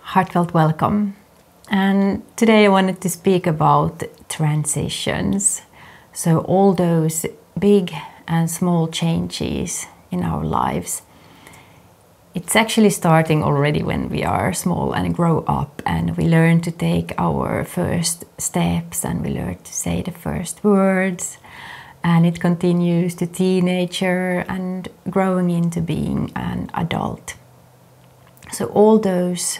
heartfelt welcome. And today I wanted to speak about transitions. So all those big and small changes in our lives. It's actually starting already when we are small and grow up and we learn to take our first steps and we learn to say the first words, and it continues to teenager and growing into being an adult. So all those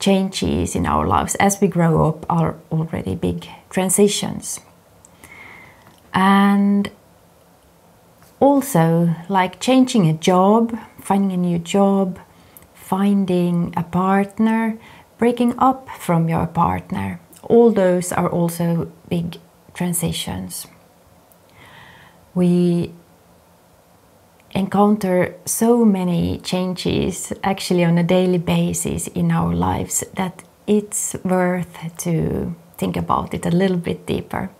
changes in our lives as we grow up are already big transitions. And also, like changing a job, finding a new job, finding a partner, breaking up from your partner, all those are also big transitions. We encounter so many changes actually on a daily basis in our lives that it's worth to think about it a little bit deeper.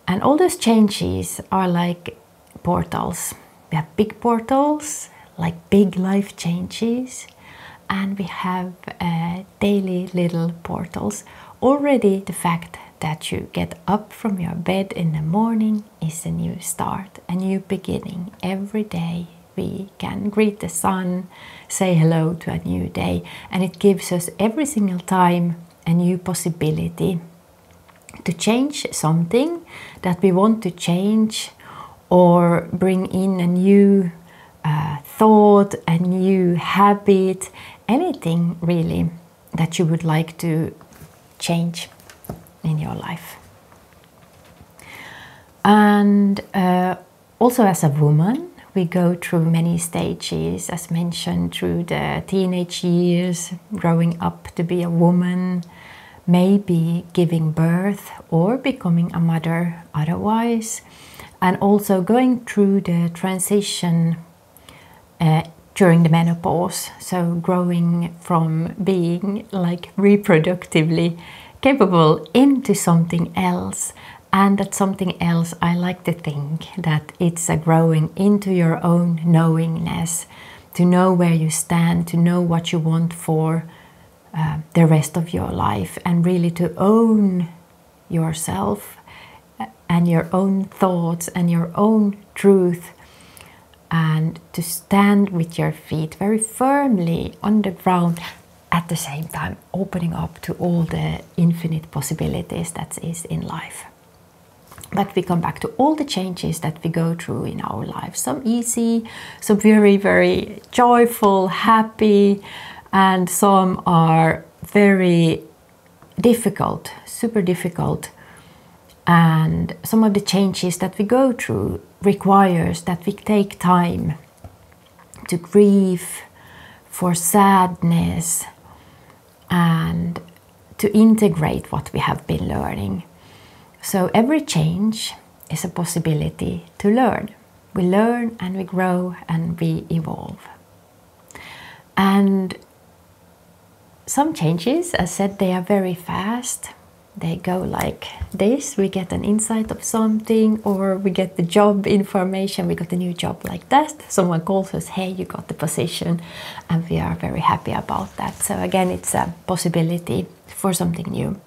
And all those changes are like portals. We have big portals, like big life changes, and we have daily little portals. Already the fact that you get up from your bed in the morning is a new start, a new beginning. Every day we can greet the sun, say hello to a new day, and it gives us every single time a new possibility to change something that we want to change, or bring in a new thought, a new habit, anything really that you would like to change in your life. And also as a woman, we go through many stages, as mentioned, through the teenage years, growing up to be a woman, maybe giving birth or becoming a mother otherwise, and also going through the transition during the menopause, so growing from being like reproductively capable into something else. And that something else, I like to think that it's a growing into your own knowingness, to know where you stand, to know what you want for the rest of your life, and really to own yourself and your own thoughts and your own truth, and to stand with your feet very firmly on the ground, at the same time opening up to all the infinite possibilities that is in life. But we come back to all the changes that we go through in our lives, some easy, some very, very joyful, happy, and some are very difficult, super difficult. And some of the changes that we go through requires that we take time to grieve, for sadness, and to integrate what we have been learning. So every change is a possibility to learn. We learn and we grow and we evolve. And some changes, as said, they are very fast. They go like this. We get an insight of something, or we get the job information. We got a new job like that. Someone calls us, hey, you got the position, and we are very happy about that. So again, it's a possibility for something new.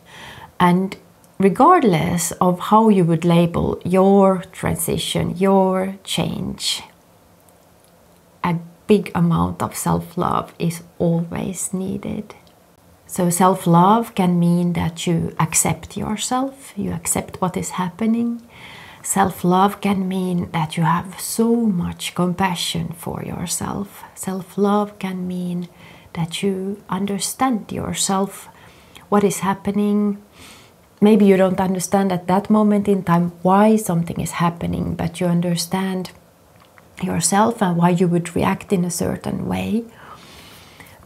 And regardless of how you would label your transition, your change, a big amount of self-love is always needed. So self-love can mean that you accept yourself, you accept what is happening. Self-love can mean that you have so much compassion for yourself. Self-love can mean that you understand yourself, what is happening. Maybe you don't understand at that moment in time why something is happening, but you understand yourself and why you would react in a certain way.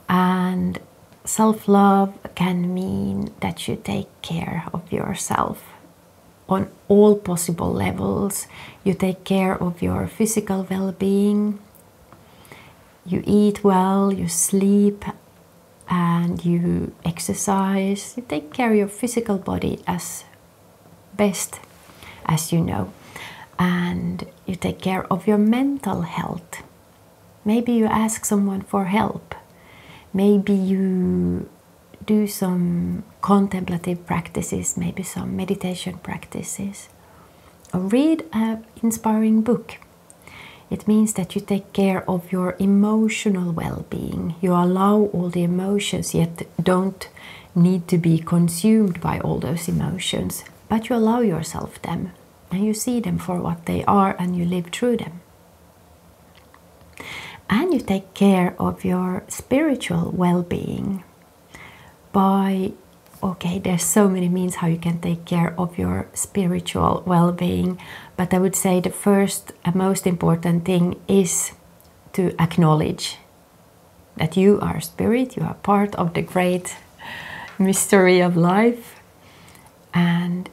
And self-love can mean that you take care of yourself on all possible levels. You take care of your physical well-being, you eat well, you sleep, and you exercise. You take care of your physical body as best as you know. And you take care of your mental health. Maybe you ask someone for help. Maybe you do some contemplative practices, maybe some meditation practices. Or read an inspiring book. It means that you take care of your emotional well-being. You allow all the emotions, yet don't need to be consumed by all those emotions, but you allow yourself them, and you see them for what they are, and you live through them. And you take care of your spiritual well-being by, okay, there's so many means how you can take care of your spiritual well-being, but I would say the first and most important thing is to acknowledge that you are spirit, you are part of the great mystery of life, and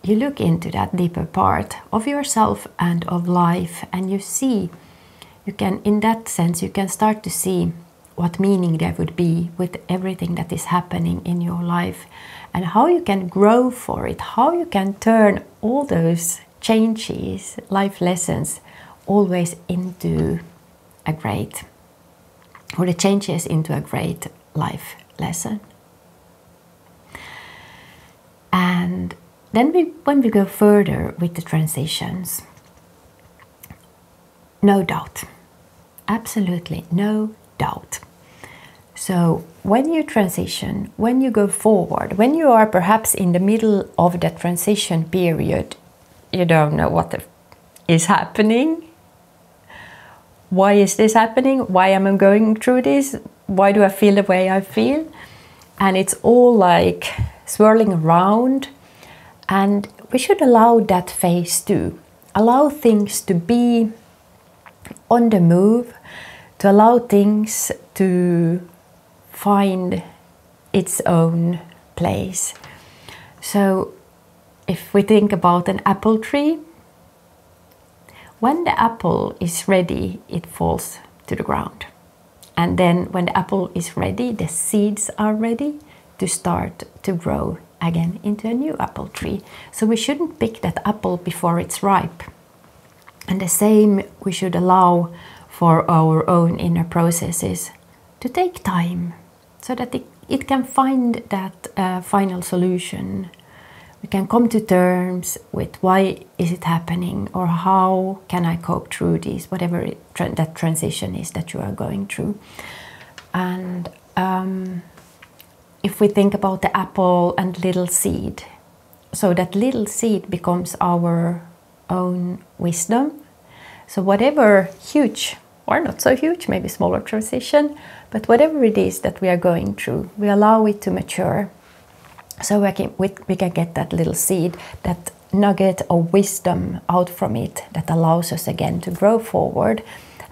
you look into that deeper part of yourself and of life, and you see, you can, in that sense, you can start to see what meaning there would be with everything that is happening in your life, and how you can grow for it, how you can turn all those changes, life lessons, always into a great, or the changes into a great life lesson. And then when we go further with the transitions, no doubt, absolutely no doubt. So when you transition, when you go forward, when you are perhaps in the middle of the transition period, you don't know what is happening. Why is this happening? Why am I going through this? Why do I feel the way I feel? And it's all like swirling around, and we should allow that phase too. Allow things to be on the move, to allow things to find its own place. So if we think about an apple tree, when the apple is ready, it falls to the ground. And then when the apple is ready, the seeds are ready to start to grow again into a new apple tree. So we shouldn't pick that apple before it's ripe. And the same we should allow for our own inner processes to take time, so that it can find that final solution. We can come to terms with why is it happening, or how can I cope through this, whatever that transition is that you are going through. And if we think about the apple and little seed, so that little seed becomes our own wisdom. So whatever huge or not so huge, maybe smaller transition, but whatever it is that we are going through, we allow it to mature. So we can get that little seed, that nugget of wisdom out from it, that allows us again to grow forward,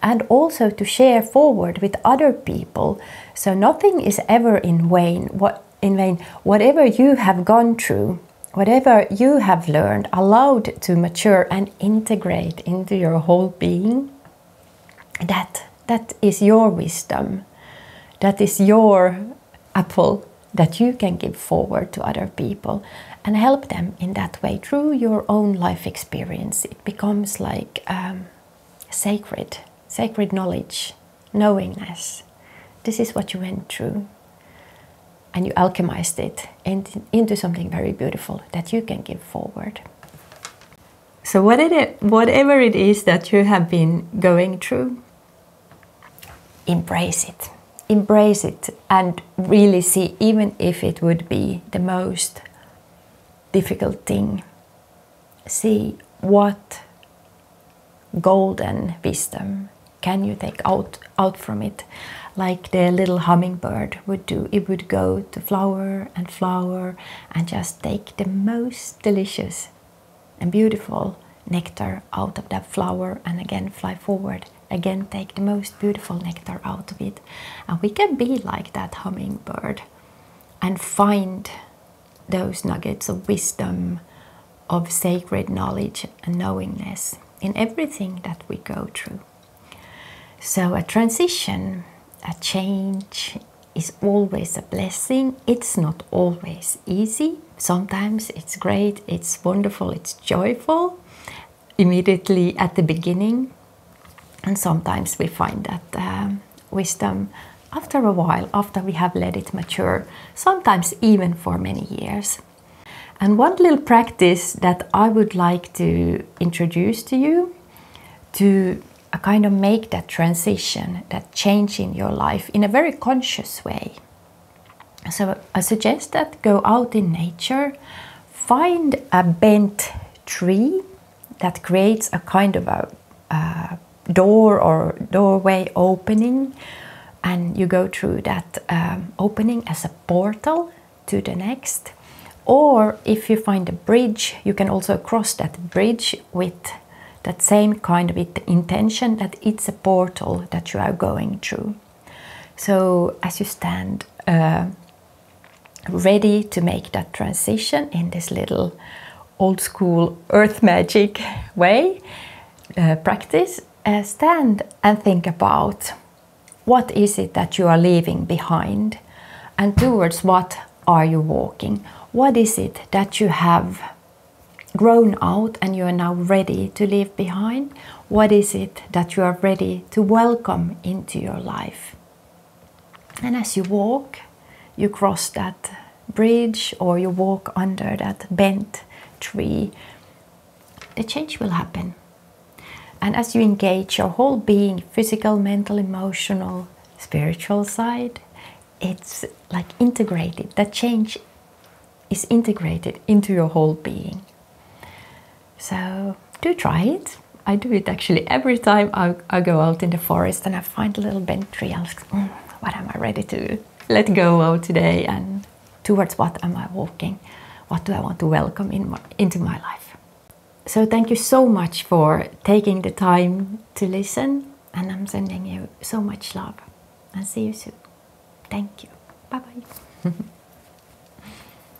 and also to share forward with other people. So nothing is ever in vain. Whatever you have gone through, whatever you have learned, allowed to mature and integrate into your whole being, that is your wisdom. That is your apple that you can give forward to other people and help them in that way through your own life experience. It becomes like sacred knowledge, knowingness. This is what you went through, and you alchemized it into something very beautiful that you can give forward. So whatever it is that you have been going through, embrace it. Embrace it and really see, even if it would be the most difficult thing, see what golden wisdom can you take out from it. Like the little hummingbird would do. It would go to flower and just take the most delicious and beautiful nectar out of that flower, and again fly forward. Again, take the most beautiful nectar out of it. And we can be like that hummingbird and find those nuggets of wisdom, of sacred knowledge and knowingness in everything that we go through. So a transition, a change is always a blessing. It's not always easy. Sometimes it's great, it's wonderful, it's joyful immediately at the beginning. And sometimes we find that wisdom after a while, after we have let it mature, sometimes even for many years. And one little practice that I would like to introduce to you to kind of make that transition, that change in your life in a very conscious way. So I suggest that go out in nature, find a bent tree that creates a kind of a door or doorway opening, and you go through that opening as a portal to the next. Or if you find a bridge, you can also cross that bridge with that same kind of intention that it's a portal that you are going through. So as you stand ready to make that transition in this little old school earth magic way, practice, stand and think about what is it that you are leaving behind, and towards what are you walking? What is it that you have grown out and you are now ready to leave behind? What is it that you are ready to welcome into your life? And as you walk, you cross that bridge or you walk under that bent tree, the change will happen. And as you engage your whole being, physical, mental, emotional, spiritual side, it's like integrated. That change is integrated into your whole being. So do try it. I do it actually every time I go out in the forest and I find a little bent tree. I'm like, what am I ready to let go of today? And towards what am I walking? What do I want to welcome into my life? So thank you so much for taking the time to listen. And I'm sending you so much love. And see you soon. Thank you. Bye-bye.